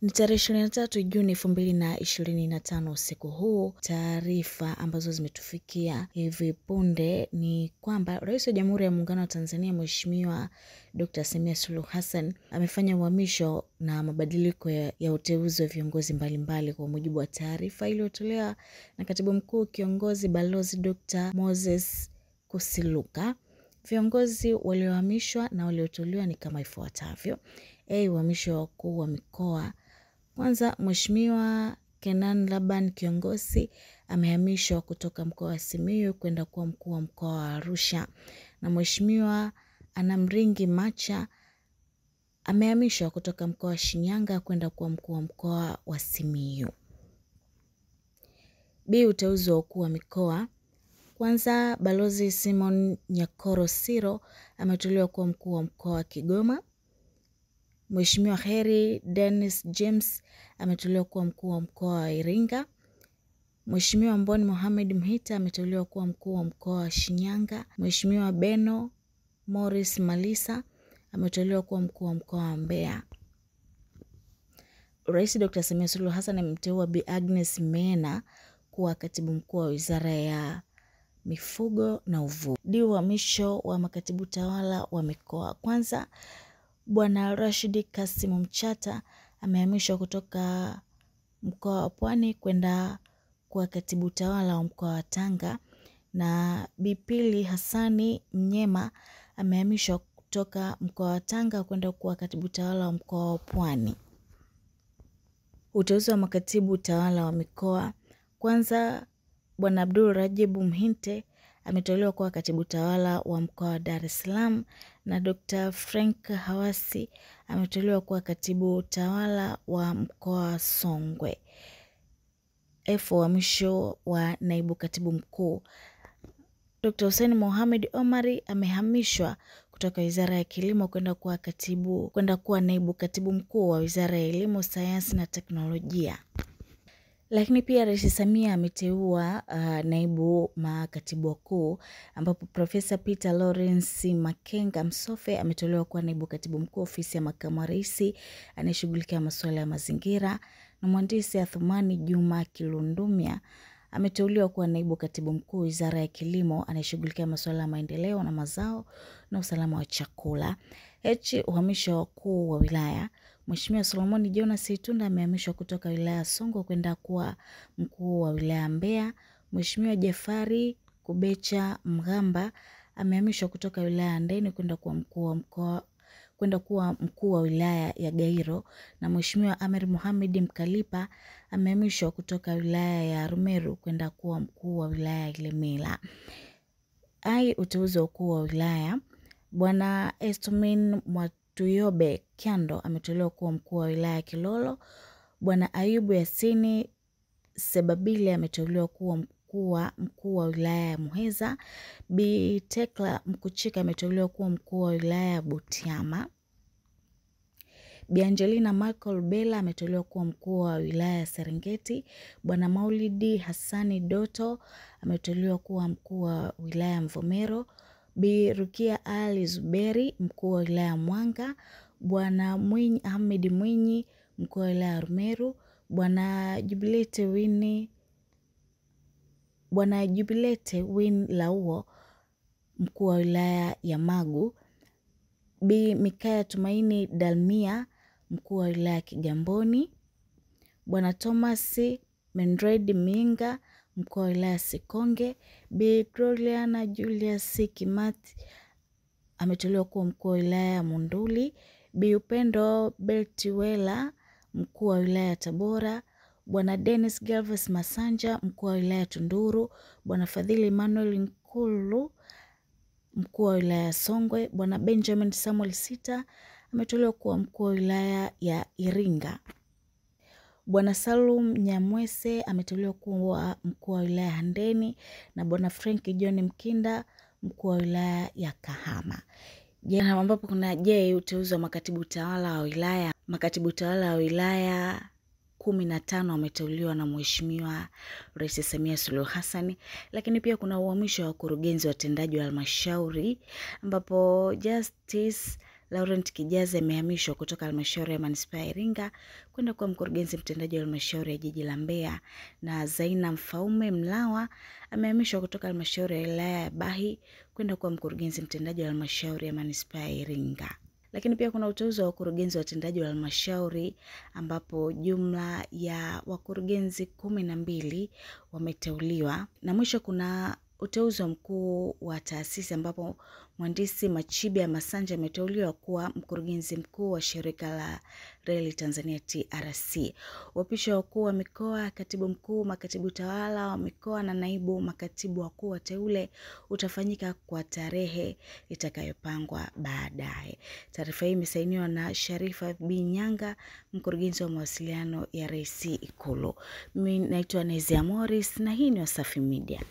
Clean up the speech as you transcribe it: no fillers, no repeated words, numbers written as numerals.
Ni tarehe 23 Juni 2025 usiku huu. Taarifa ambazo zimetufikia hivi punde ni kwamba Rais wa Jamhuri ya Muungano wa Tanzania Mheshimiwa Dr. Samia Suluhu Hassan amefanya uhamisho na mabadiliko ya uteuzi wa viongozi mbalimbali kwa mujibu wa taarifa iliyotolewa na Katibu Mkuu Kiongozi Balozi Dr. Moses Kusiluka. Viongozi waliohamishwa na walioteuliwa ni kama ifuatavyo. Uhamisho wa wakuu wa mikoa. Kwanza, Mheshimiwa Kenan Laban Kiongozi amehamishwa kutoka mkoa wa Simiyu kwenda kuwa mkuu wa mkoa wa Arusha, na Mheshimiwa Anamringi Macha amehamishwa kutoka mkoa wa Shinyanga kwenda kuwa mkuu wa mkoa wa Simiyu. Uteuzi wa wakuu wa mikoa. Kwanza, Balozi Simon Nyakoro Siro ameteuliwa kuwa mkuu wa mkoa wa Kigoma. Mheshimiwa Heri Dennis James ameteuliwa kuwa mkuu wa mkoa wa Iringa. Mheshimiwa Mboni Mohamed Mhita ameteuliwa kuwa mkuu wa mkoa wa Shinyanga. Mheshimiwa Beno Morris Malisa ameteuliwa kuwa mkuu wa mkoa wa Mbeya. Rais Dr. Samia Suluhu Hassan amemteua Bi Agnes Mena kuwa katibu mkuu wa Wizara ya Mifugo na Uvuvi. Uhamisho wa makatibu tawala wa mikoa. Kwanza, Bwana Rashid Kasimu Mchata amehamishwa kutoka mkoa wa Pwani kwenda kuwa katibu tawala wa mkoa wa Tanga, na Bipili Hassani Mnyema amehamishwa kutoka mkoa wa Tanga kwenda kuwa katibu tawala wa mkoa wa Pwani. Uteuzi wa makatibu tawala wa mikoa. Kwanza, Bwana Abdul Rajibu Mhinte ameteuliwa kuwa katibu tawala wa mkoa wa Dar es Salaam, na Dr. Frank Hawasi ameteuliwa kuwa katibu tawala wa mkoa wa Songwe. Uhamisho wa naibu katibu mkuu. Dr. Hussein Mohamed Omari amehamishwa kutoka Wizara ya Kilimo kwenda kuwa naibu katibu mkuu wa Wizara ya Elimu, Sayansi na Teknolojia. Lakini pia Rais Samia ameteua naibu makatibu wakuu, ambapo Profesa Peter Lawrence Makenga Msofe ameteuliwa kuwa naibu katibu mkuu Ofisi ya Makamu wa Rais anayeshughulikia masuala ya mazingira, na Mhandisi Athumani Juma Kilundumia ameteuliwa kuwa naibu katibu mkuu Wizara ya Kilimo anayeshughulikia masuala ya maendeleo na mazao na usalama wa chakula. Uhamisho wa wakuu wa wilaya. Mheshimiwa Solomoni Jonas Itunda amehamishwa kutoka wilaya ya Songwe kwenda kuwa mkuu wa wilaya Mbeya. Mheshimiwa Jafari Kubecha Mgamba amehamishwa kutoka wilaya ya Ndeni kwenda kuwa mkuu wa wilaya ya Gairo, na Mheshimiwa Amer Mohamed Mkalipa amehamishwa kutoka wilaya ya Rumeru kwenda kuwa mkuu wa wilaya ya Ilemela. Uteuzi wa wakuu wa wilaya. Bwana Estomin Mwatuyobe Kyando ameteuliwa kuwa mkuu wa wilaya ya Kilolo. Bwana Ayubu Yasini Sebabile ameteuliwa kuwa mkuu wa wilaya ya Muheza. Bi Tekla Mkuchika ameteuliwa kuwa mkuu wa wilaya ya Butiama. Bi Angelina Michael Bella ameteuliwa kuwa mkuu wa wilaya ya Serengeti. Bwana Maulidi Hassani Doto ameteuliwa kuwa mkuu wa wilaya ya Mvomero. Bi Rukia Ali Zuberi mkuu wa wilaya ya Mwanga. Bwana Mwinyi Ahmed Mwinyi mkuu wa wilaya ya Rumeru. Bwana Jubilete Win Lauo mkuu wa wilaya ya Magu. Bi Mikaya Tumaini Dalmia mkuu wa wilaya ya Kigamboni. Bwana Thomas Mendred Minga mkuu wa wilaya ya Sikonge. Bi Gloriana Julius Kimati ameteuliwa kuwa mkuu wa wilaya ya Munduli. Bi Upendo Beltiwela mkuu wa wilaya ya Tabora. Bwana Dennis Galvez Masanja mkuu wa wilaya ya Tunduru. Bwana Fadhili Emmanuel Nkulu mkuu wa wilaya ya Songwe. Bwana Benjamin Samuel Sita ameteuliwa kuwa mkuu wa wilaya ya Iringa. Bwana Salum Nyamwese ameteuliwa kuwa mkuu wa wilaya ya Handeni, na Bwana Frank John Mkinda mkuu wa wilaya ya Kahama. Ambapo kuna uteuzi wa makatibu tawala wa wilaya. Makatibu tawala wa wilaya 15 wameteuliwa na Mheshimiwa Rais Samia Suluhu Hassan, lakini pia kuna uhamisho wa wakurugenzi watendaji wa halmashauri, ambapo Justice Laurent Kijazi amehamishwa kutoka halmashauri ya manispaa ya Iringa kwenda kuwa mkurugenzi mtendaji wa halmashauri ya jiji la Mbeya, na Zaina Mfaume Mlawa amehamishwa kutoka halmashauri ya wilaya ya Bahi kwenda kuwa mkurugenzi mtendaji wa halmashauri ya manispaa ya Iringa. Lakini pia kuna uteuzi wa wakurugenzi watendaji wa halmashauri ambapo jumla ya wakurugenzi 12 wameteuliwa. Na mwisho kuna uteuzi wa mkuu wa taasisi ambapo mhandisi Machibia Masanja ameteuliwa kuwa mkurugenzi mkuu wa shirika la Reli Tanzania TRC. Uapisho wa wakuu wa mikoa, katibu mkuu, makatibu tawala wa mikoa na naibu makatibu wakuu wateule utafanyika kwa tarehe itakayopangwa baadaye. Taarifa hii imesainiwa na Sharifa B. Nyanga, mkurugenzi wa mawasiliano ya Rais Ikulu. Mimi naitwa Nezia Morris na hii ni Wasafi Media.